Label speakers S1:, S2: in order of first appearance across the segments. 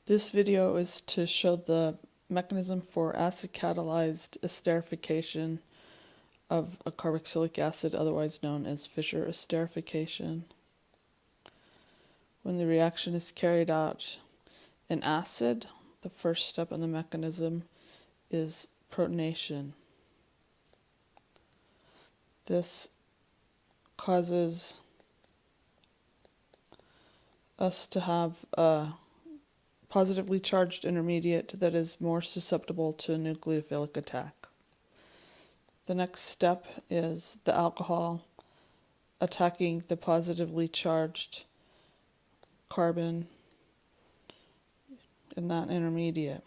S1: This video is to show the mechanism for acid-catalyzed esterification of a carboxylic acid, otherwise known as Fischer esterification. When the reaction is carried out in acid, the first step in the mechanism is protonation. This causes us to have a positively charged intermediate that is more susceptible to a nucleophilic attack. The next step is the alcohol attacking the positively charged carbon in that intermediate.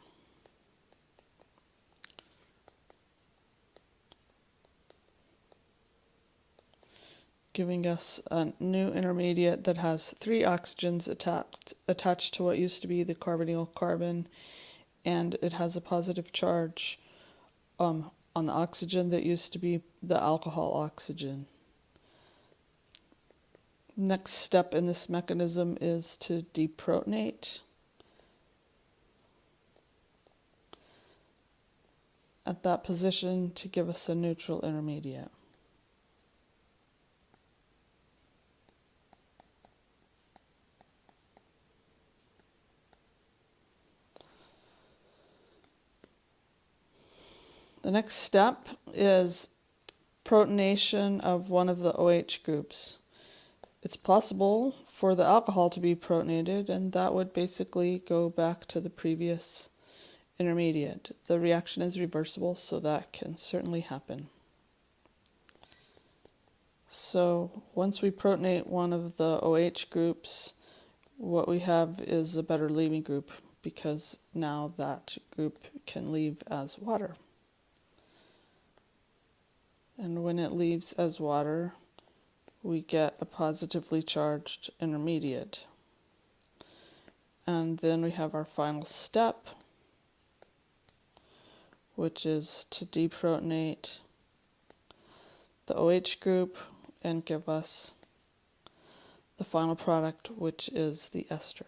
S1: Giving us a new intermediate that has 3 oxygens attached to what used to be the carbonyl carbon, and it has a positive charge on the oxygen that used to be the alcohol oxygen. Next step in this mechanism is to deprotonate. At that position to give us a neutral intermediate. The next step is protonation of one of the OH groups. It's possible for the alcohol to be protonated, and that would basically go back to the previous intermediate. The reaction is reversible, so that can certainly happen. So once we protonate one of the OH groups, what we have is a better leaving group, because now that group can leave as water. And when it leaves as water, we get a positively charged intermediate. And then we have our final step, which is to deprotonate the OH group and give us the final product, which is the ester.